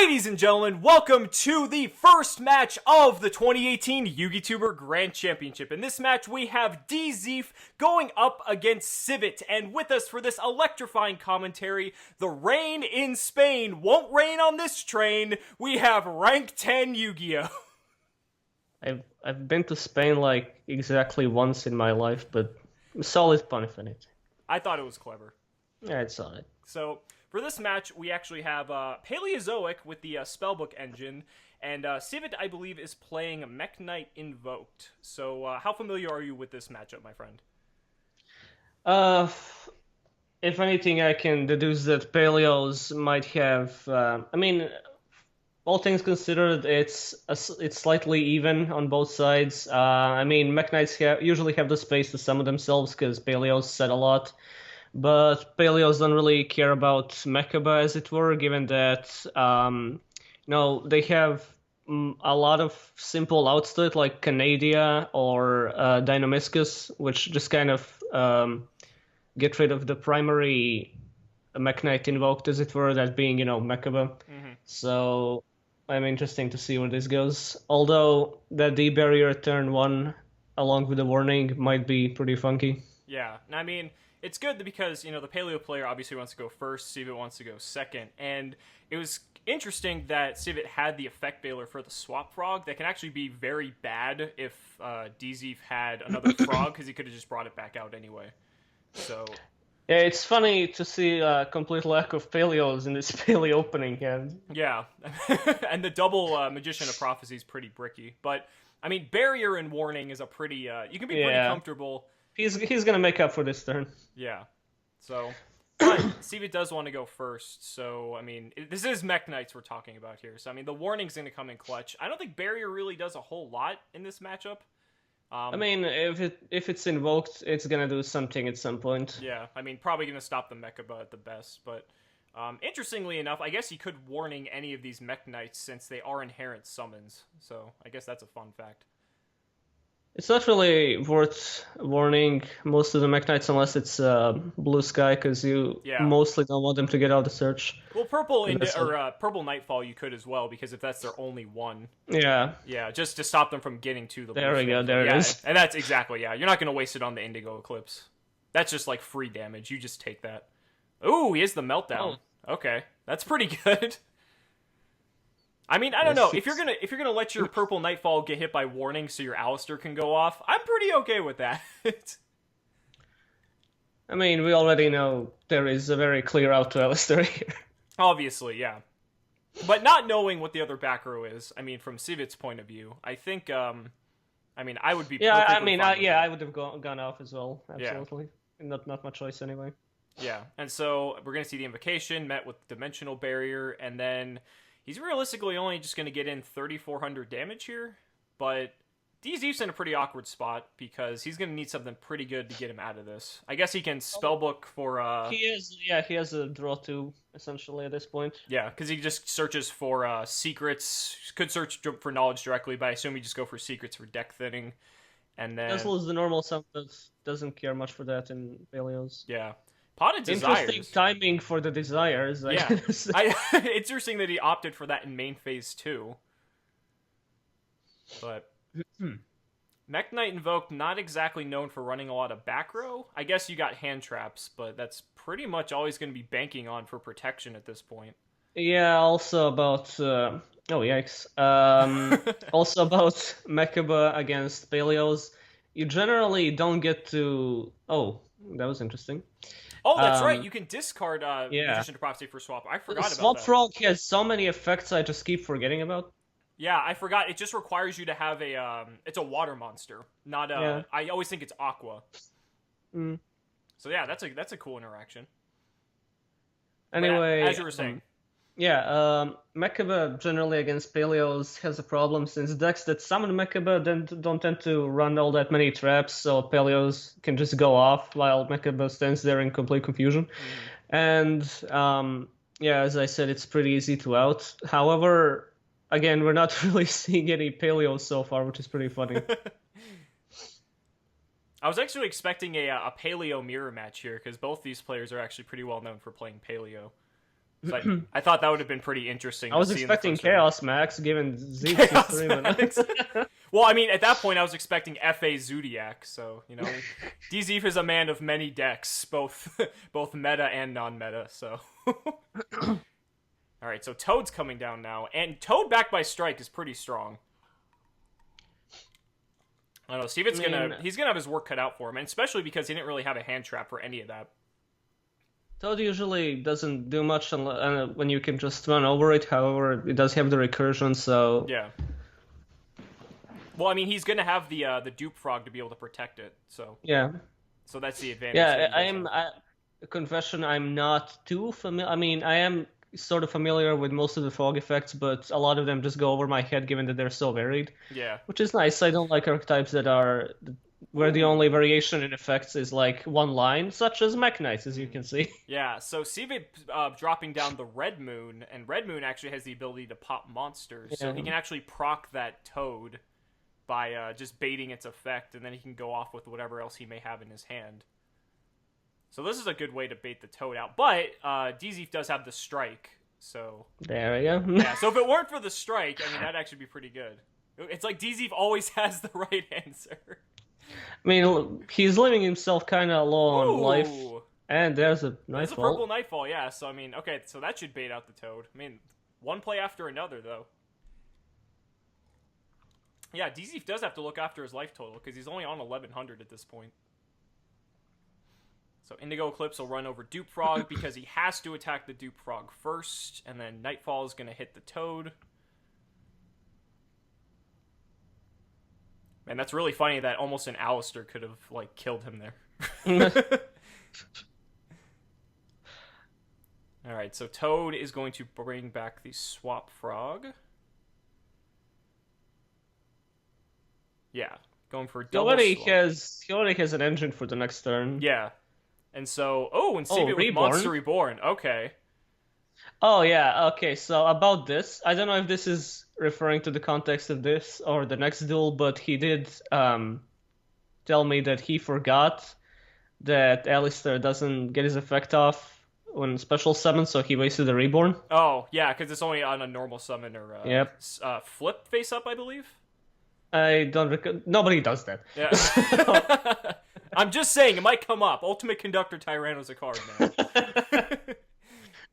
Ladies and gentlemen, welcome to the first match of the 2018 YugiTuber Grand Championship. In this match, we have Dzeeff going up against Cvit, and with us for this electrifying commentary, the rain in Spain won't rain on this train. We have Rank 10 Yu-Gi-Oh! I've been to Spain like exactly once in my life, but solid pun in it. I thought it was clever. Yeah, it's solid. So, for this match, we actually have Paleozoic with the Spellbook engine, and Cvit, I believe, is playing Mech Knight Invoked. So, how familiar are you with this matchup, my friend? If anything, I can deduce that Paleos might have. All things considered, it's slightly even on both sides. Mech Knights usually have the space to summon themselves because Paleos set a lot. But Paleos don't really care about Mechaba, as it were, given that they have a lot of simple outs to it, like Canadia or Dynamiscus, which just kind of get rid of the primary Mech Knight invoked, as it were, that being, Mechaba. Mm-hmm. So I'm interesting to see where this goes. Although that D barrier turn 1, along with the warning, might be pretty funky. Yeah, I mean, it's good because, the Paleo player obviously wants to go first, Cvit wants to go second, and it was interesting that Cvit had the effect Baylor for the Swap Frog that can actually be very bad if Dzeeff had another frog, because he could have just brought it back out anyway. So yeah, it's funny to see a complete lack of Paleos in this Paleo opening hand. Yeah, and the double Magician of Prophecy is pretty bricky, but, I mean, Barrier and Warning is a pretty, you can be pretty comfortable. He's gonna make up for this turn. Yeah. So, but Cvit does want to go first. So, I mean, this is Mech Knights we're talking about here. So, I mean, the warning's going to come in clutch. I don't think Barrier really does a whole lot in this matchup. If it's invoked, it's gonna do something at some point. Yeah, I mean, probably going to stop the Mechaba at the best. But interestingly enough, I guess you could warning any of these Mech Knights since they are inherent summons. So, I guess that's a fun fact. It's not really worth warning most of the Mech Knights unless it's Blue Sky, because you mostly don't want them to get out of the search. Well, Purple Nightfall you could as well, because if that's their only one. Yeah. Yeah, just to stop them from getting to the There we go, there it is. And that's exactly, you're not going to waste it on the Indigo Eclipse. That's just like free damage, you just take that. Ooh, he is the Meltdown. Oh. Okay, that's pretty good. I mean, I don't know. If you're gonna let your Purple Nightfall get hit by warning so your Alistair can go off, I'm pretty okay with that. I mean, we already know there is a very clear out to Alistair here. Obviously, yeah. But not knowing what the other back row is, I mean, from Cvit's point of view, I think, I would be. Yeah, I would have gone off as well. Absolutely, not my choice anyway. Yeah, and so we're gonna see the Invocation met with Dimensional Barrier, and then he's realistically only just going to get in 3,400 damage here, but Dzeeff's in a pretty awkward spot because he's going to need something pretty good to get him out of this. I guess he can Spellbook for... He has a draw 2, essentially, at this point. Yeah, because he just searches for secrets. Could search for knowledge directly, but I assume he just go for secrets for deck thinning. And then... As well as the normal sum doesn't care much for that in Paleos. Yeah. Pot of Desires. Interesting timing for the Desires. It's interesting that he opted for that in main phase 2. But Mech Knight Invoked, not exactly known for running a lot of back row. I guess you got hand traps, but that's pretty much always going to be banking on for protection at this point. Yeah, also about... oh, yikes. Also about Mechaba against Paleos. You generally don't get to... Oh, that was interesting. Oh, that's right. You can discard Magician to Prophecy for swap. I forgot about that. Swap Frog has so many effects I just keep forgetting about. Yeah, I forgot. It just requires you to have a... it's a water monster, not a... Yeah. I always think it's Aqua. Mm. So yeah, that's a cool interaction. Anyway... as you were saying. Mechaba generally against Paleos has a problem since decks that summon Mechaba don't tend to run all that many traps, so Paleos can just go off while Mechaba stands there in complete confusion. And as I said, it's pretty easy to out. However, again, we're not really seeing any Paleos so far, which is pretty funny. I was actually expecting a Paleo mirror match here, because both these players are actually pretty well known for playing Paleo. So I thought that would have been pretty interesting. I was to see in the expecting first round. Chaos Max, given Chaos Dzeeff Max. Well, I mean, at that point, I was expecting FA Zodiac, so, you know, Dzeeff is a man of many decks, both meta and non-meta, so. Alright, so Toad's coming down now, and Toad backed by Strike is pretty strong. I don't know, Cvit's he's gonna have his work cut out for him, and especially because he didn't really have a hand trap for any of that. Toad usually doesn't do much when you can just run over it, however, it does have the recursion, so... Yeah. Well, I mean, he's gonna have the dupe frog to be able to protect it, so. Yeah. So that's the advantage. Yeah, confession, I'm not too familiar. I mean, I am sort of familiar with most of the frog effects, but a lot of them just go over my head given that they're so varied. Yeah. Which is nice. I don't like archetypes that are where the only variation in effects is like one line, such as Mech Knights, as you can see. Yeah, so Cvit dropping down the Red Moon, and Red Moon actually has the ability to pop monsters, so he can actually proc that Toad by just baiting its effect, and then he can go off with whatever else he may have in his hand. So this is a good way to bait the Toad out, but Dzeeff does have the Strike, so... There we go. Yeah, so if it weren't for the Strike, I mean, that'd actually be pretty good. It's like Dzeeff always has the right answer. I mean, he's leaving himself kind of low on life, and there's a Nightfall. There's a purple Nightfall, yeah, so I mean, okay, so that should bait out the Toad. I mean, one play after another, though. Yeah, Dzeeff does have to look after his life total, because he's only on 1100 at this point. So Indigo Eclipse will run over Dupe Frog, because he has to attack the Dupe Frog first, and then Nightfall is going to hit the Toad. Man, that's really funny that almost an Alistair could have, like, killed him there. Alright, so Toad is going to bring back the Swap Frog. Yeah, going for double swap. He already has an engine for the next turn. Yeah. And so, and Cvit with Monster Reborn. Okay. Oh, yeah, okay, so about this, I don't know if this is referring to the context of this or the next duel, but he did tell me that he forgot that Alistair doesn't get his effect off when special summons, so he wasted the Reborn. Oh, yeah, because it's only on a normal summon or flip face up, I believe? I don't nobody does that. Yeah. I'm just saying, it might come up. Ultimate Conductor Tyranno's a card, man.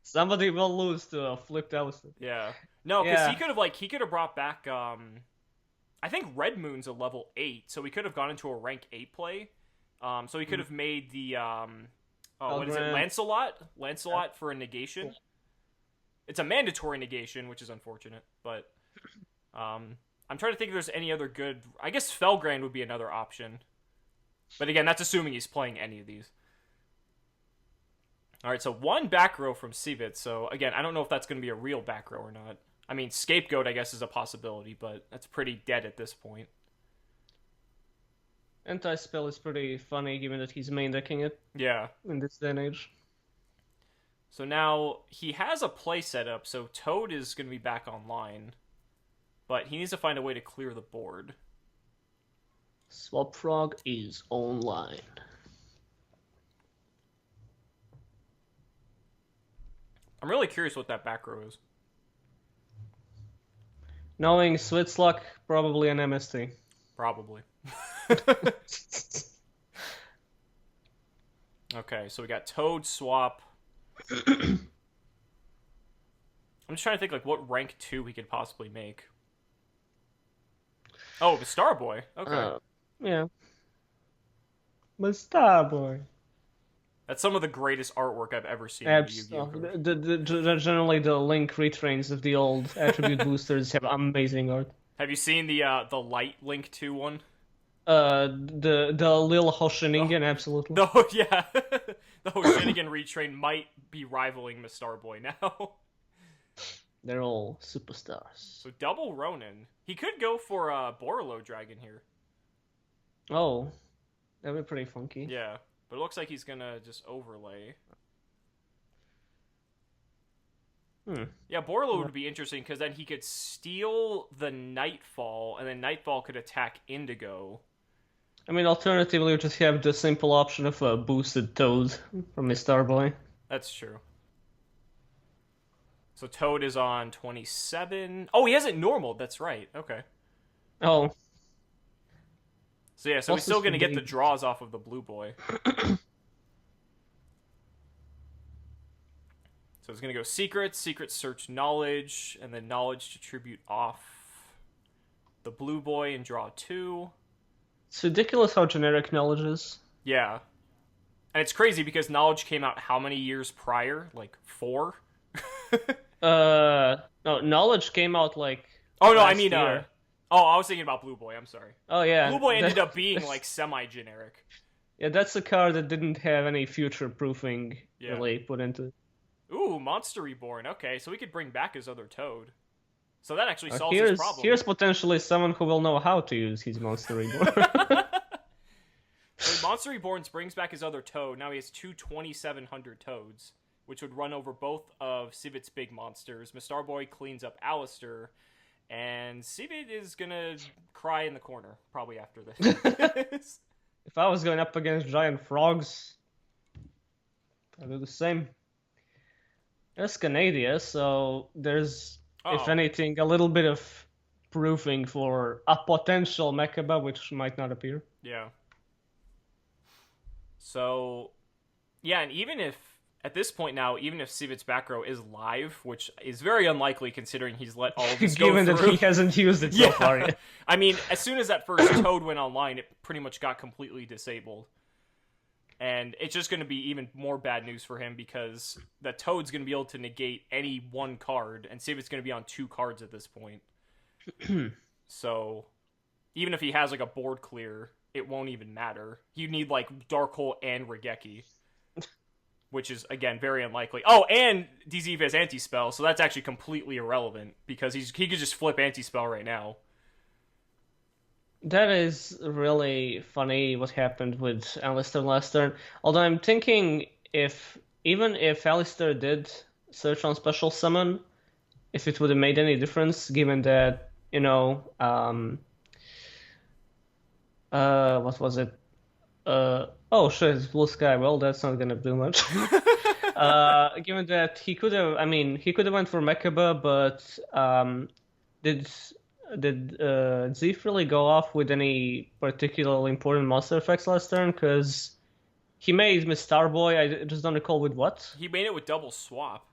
Somebody will lose to a flipped Alistair. Yeah. No, because he could have brought back, I think Red Moon's a level 8, so he could have gone into a rank 8 play. So he could have made the, what is it, Lancelot? Lancelot for a negation. It's a mandatory negation, which is unfortunate, but, I'm trying to think if there's any other good... I guess Felgrand would be another option. But again, that's assuming he's playing any of these. Alright, so one back row from Cvit. So again, I don't know if that's going to be a real back row or not. I mean, Scapegoat, I guess, is a possibility, but that's pretty dead at this point. Anti-spell is pretty funny, given that he's main decking it. Yeah. In this day and age. So now, he has a play set up, so Toad is going to be back online. But he needs to find a way to clear the board. Swap Frog is online. I'm really curious what that back row is. Knowing Cvit's luck, probably an MST. Probably. Okay, so we got Toad, Swap. I'm just trying to think like what rank 2 we could possibly make. Oh, the Starboy. Okay. Yeah. But Starboy. That's some of the greatest artwork I've ever seen in Yu-Gi-Oh! Generally, the Link retrains of the old attribute boosters have amazing art. Have you seen the Light Link 2 one? The Lil Hoshinigin, absolutely. No, yeah. The Hoshinigin retrain might be rivaling the Starboy now. They're all superstars. So double Ronin. He could go for Borolo Dragon here. Oh, that'd be pretty funky. Yeah, but it looks like he's gonna just overlay. Yeah, Borolo would be interesting because then he could steal the Nightfall, and then Nightfall could attack Indigo. I mean, alternatively, we just have the simple option of a boosted Toad from his Starboy. That's true. So Toad is on 27. Oh, he has it normal. That's right. Okay. Oh, So yeah, so we're what's still this gonna get the big- draws off of the blue boy. So it's gonna go secrets, secret search knowledge, and then knowledge to tribute off the blue boy and draw 2. It's ridiculous how generic knowledge is. Yeah. And it's crazy because knowledge came out how many years prior? Like 4? No, knowledge came out like Oh no, I last mean year. oh, I was thinking about Blue Boy, I'm sorry. Oh yeah, Blue Boy ended up being like semi-generic. yeah, that's a card that didn't have any future proofing Yeah. really put into it. Ooh, Monster Reborn. Okay, so we could bring back his other Toad. So that actually solves his Here's problem. here's potentially someone who will know how to use his Monster Reborn. So Monster Reborn brings back his other Toad. Now he has two 2700 Toads, which would run over both of Cvit's big monsters. Mistar Boy cleans up Alistair, and Cvit is gonna cry in the corner probably after this. If I was going up against giant frogs, I'd do the same. There's Canadia, so there's, if anything, a little bit of proofing for a potential Mechaba, which might not appear. Yeah. So, yeah, and even if, at this point now, even if Cvit's back row is live, which is very unlikely considering he's let all of this go Given through. that he hasn't used it so far yet. I mean, as soon as that first Toad went online, it pretty much got completely disabled. And it's just going to be even more bad news for him because the Toad's going to be able to negate any one card, and Cvit's going to be on 2 cards at this point. So, even if he has like a board clear, it won't even matter. You need like Dark Hole and Regeki, which is again very unlikely. Oh, and Dzeeff has anti-spell, so that's actually completely irrelevant because he could just flip anti-spell right now. That is really funny what happened with Alistair last turn. Although I'm thinking even if Alistair did search on special summon, if it would have made any difference, given that, what was it? Oh shit, it's Blue Sky. Well, that's not gonna do much. Given that he could have went for Mechaba, but did Dzeeff really go off with any particularly important monster effects last turn? Because he made Miss Starboy, I just don't recall with what. He made it with double swap.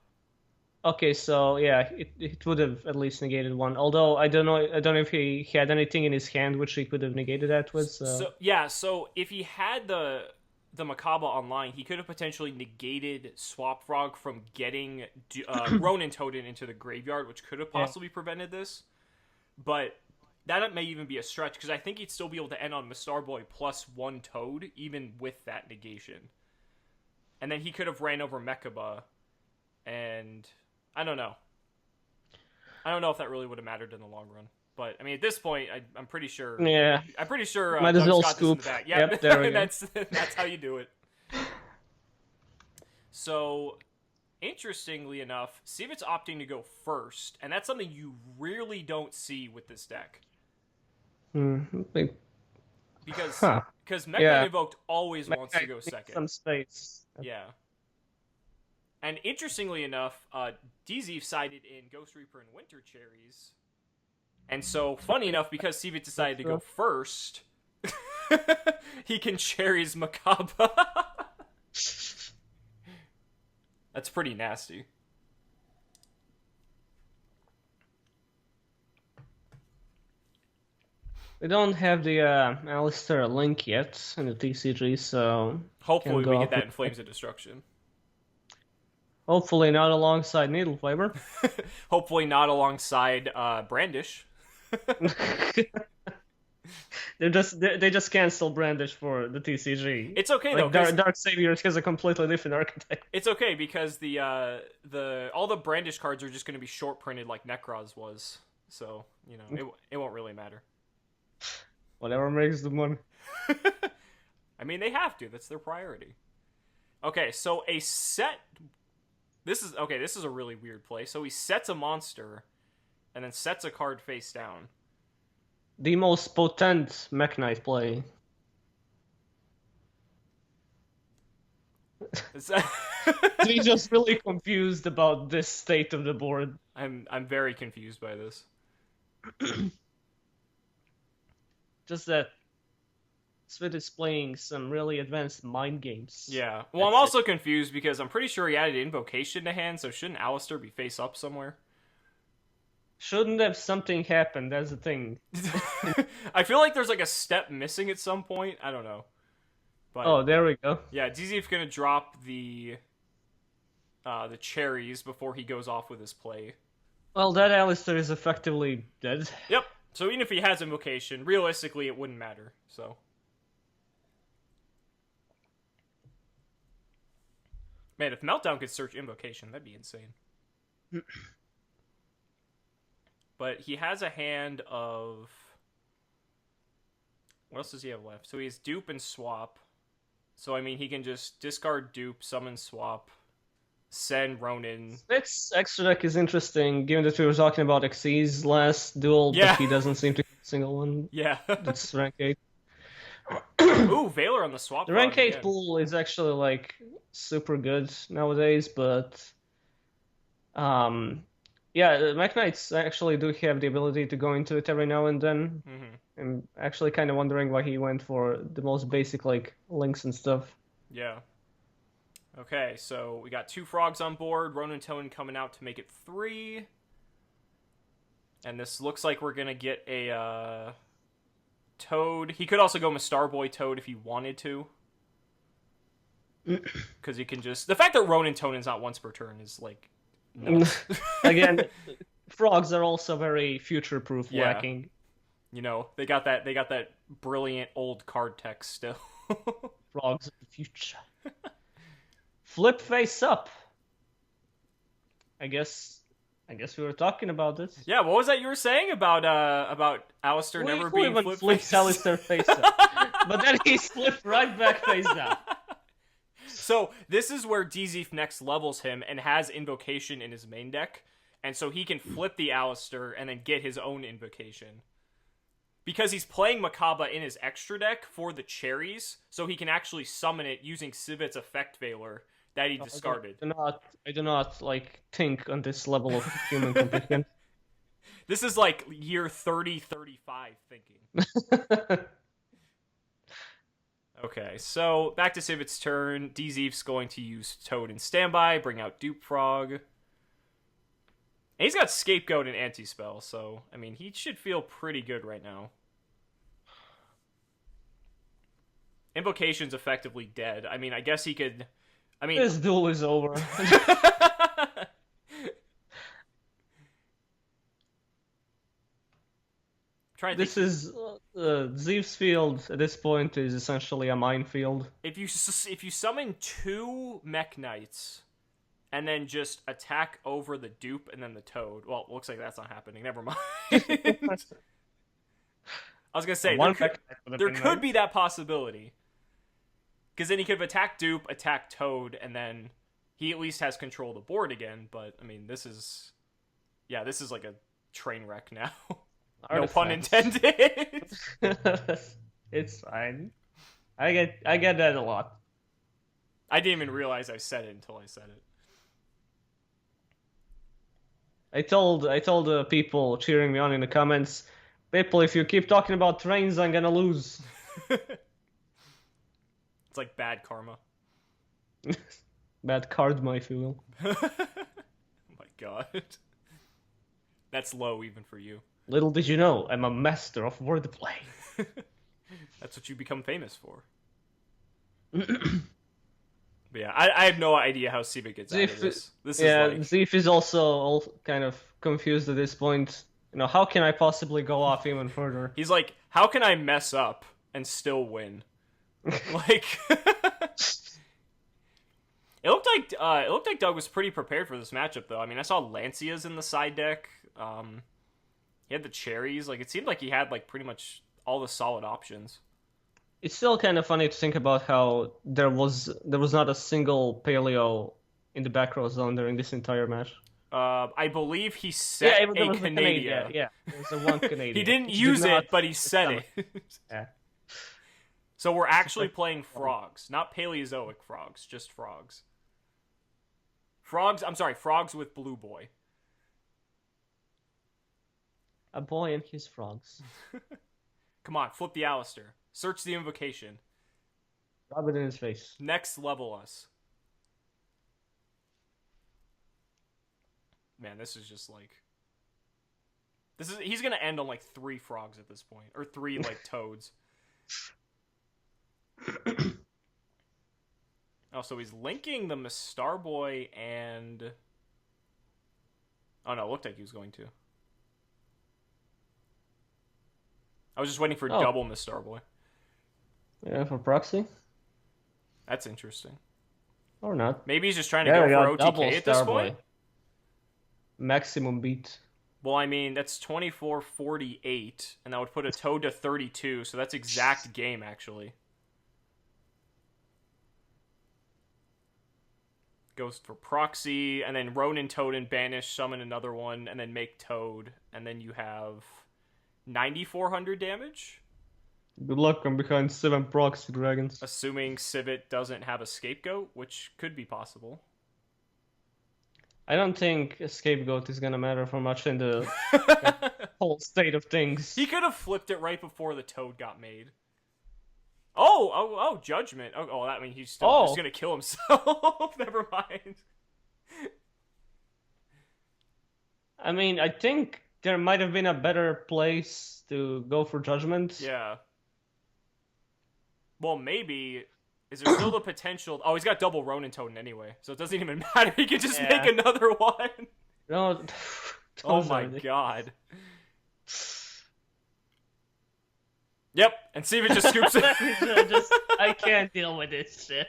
Okay, so yeah, it would have at least negated one. Although I don't know if he had anything in his hand which he could have negated that with. So if he had the Mechaba online, he could have potentially negated Swap Frog from getting Ronin Toadin into the graveyard, which could have possibly prevented this. But that may even be a stretch, because I think he'd still be able to end on Mistar Boy plus 1 Toad, even with that negation. And then he could have ran over Mechaba, and I don't know. I don't know if that really would have mattered in the long run. But, I mean, at this point, I'm pretty sure... Yeah. I'm pretty sure Might as Doug's well got scoop. this in the bag. Yeah, Yep, there we go. That's how you do it. So... Interestingly enough, Cvit's opting to go first, and that's something you really don't see with this deck. Because Mech Invoked always wants to go second. Some space. Yeah. And interestingly enough, Dzeeff sided in Ghost Reaper and Winter Cherries. And so, funny enough, because Cvit decided to go first, he can Cherries Mechaba. That's pretty nasty. We don't have the Alistair link yet in the TCG, so... Hopefully we get that in Flames of Destruction. Hopefully not alongside Needle Flavor. Hopefully not alongside Brandish. They just canceled Brandish for the TCG. It's okay like, though. Dark Saviors has a completely different archetype. It's okay because all the Brandish cards are just going to be short printed like Necros was, so it won't really matter. Whatever makes the money. I mean, they have to. That's their priority. Okay, so a set. This is a really weird play. So he sets a monster, and then sets a card face down. The most potent Mech Knight play. He's just really confused about this state of the board. I'm very confused by this. Just that Cvit is playing some really advanced mind games. Yeah. Well, I'm also confused because I'm pretty sure he added Invocation to hand, so shouldn't Alistair be face up somewhere? Shouldn't have something happened, that's the thing. I feel like there's like a step missing at some point. I don't know. But, oh, there we go. Yeah, Dzeeff gonna drop the cherries before he goes off with his play. Well, that Alistair is effectively dead. Yep. So even if he has Invocation, realistically it wouldn't matter. So. Man, if Meltdown could search Invocation, that'd be insane. But he has a hand of... What else does he have left? So he has Dupe and Swap. So, I mean, he can just discard Dupe, summon Swap, send Ronin. This extra deck is interesting, given that we were talking about Xyz's last duel, Yeah. but he doesn't seem to get a single one. Yeah. That's rank 8. Ooh, Valor on the Swap. The rank 8 again. pool is actually, like, super good nowadays, but... yeah, the Mech Knights actually do have the ability to go into it every now and then. Mm-hmm. I'm actually kind of wondering why he went for the most basic, like, links and stuff. Yeah. Okay, so we got 2 frogs on board. Ronin Tone coming out to make it 3. And this looks like we're going to get a Toad. He could also go Starboy Toad if he wanted to. Because he can just... The fact that Ronin Tone is not once per turn is, like... nuts. Again, frogs are also very future-proof Yeah. whacking. You know, they got that brilliant old card text still. Frogs of the future. Flip face up. I guess we were talking about this. Yeah, what was that you were saying about Alistair never Who being even flip flips face? Alistair face up? But then he's flipped right back face down. So this is where Dzeeff next levels him and has Invocation in his main deck, and so he can flip the Alistair and then get his own Invocation. Because he's playing Makaba in his extra deck for the cherries, so he can actually summon it using Civit's Effect Valor that he discarded. I do not like think on this level of human competence. This is like year 30, 35 thinking. Okay, so back to Civit's turn. Dzeeff's going to use Toad in standby, bring out Dupe Frog. And he's got Scapegoat and Anti-Spell, so, I mean, he should feel pretty good right now. Invocation's effectively dead. I mean, I guess he could... I mean... This duel is over. This is Dzeeff's field at this point is essentially a minefield. If you summon 2 Mech Knights and then just attack over the Dupe and then the Toad, well, it looks like that's not happening. Never mind. I was gonna say there could be that possibility, because then he could have attacked Dupe, attack Toad, and then he at least has control of the board again. But I mean, this is like a train wreck now. No pun intended. It's fine. I get that a lot. I didn't even realize I said it until I said it. I told people cheering me on in the comments, people, if you keep talking about trains, I'm gonna lose. It's like bad karma. Bad karma, if you will. Oh my god. That's low even for you. Little did you know, I'm a master of wordplay. That's what you become famous for. But yeah, I have no idea how Cvit gets out of this. Dzeeff is also kind of confused at this point. You know, how can I possibly go off even further? He's like, how can I mess up and still win? Like, it looked like Doug was pretty prepared for this matchup, though. I mean, I saw Lancias in the side deck. He had the cherries. Like, it seemed like he had like pretty much all the solid options. It's still kind of funny to think about how there was not a single paleo in the back row zone during this entire match. I believe he set a Canadian. Yeah, it was a one Canadian. He didn't use it, but he set it. Yeah. So we're actually playing frogs, not Paleozoic frogs, just frogs. Frogs, I'm sorry, frogs with blue boy. A boy and his frogs. Come on, flip the Alistair. Search the invocation. Rub it in his face. Next level us. Man, this is just like... He's gonna end on like 3 frogs at this point. Or 3 like toads. Oh, so he's linking the Mistar Boy and... Oh no, it looked like he was going to. I was just waiting for double Mistar Boy. Yeah, for proxy? That's interesting. Or not. Maybe he's just trying to go for OTK at this point? Maximum beat. Well, I mean, that's 24-48, and that would put a Toad to 32, so that's exact game, actually. Goes for proxy, and then Ronin, Toad, and Banish, summon another one, and then make Toad, and then you have 9,400 damage? Good luck, I'm behind 7 proxy dragons. Assuming Cvit doesn't have a scapegoat, which could be possible. I don't think a scapegoat is gonna matter for much in the whole state of things. He could have flipped it right before the Toad got made. Oh, Judgment. Oh, that means he's still just gonna kill himself. Never mind. I mean, I think there might have been a better place to go for Judgment. Yeah. Well, maybe... Is there still the potential... Oh, he's got double Ronin Totem anyway, so it doesn't even matter. He could just make another one. No. Oh my god. Yep, and Cvit just scoops it. I can't deal with this shit.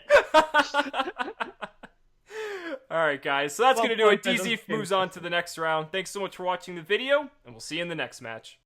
Alright, guys, so that's going to do it. Dzeeff moves on to the next round. Thanks so much for watching the video, and we'll see you in the next match.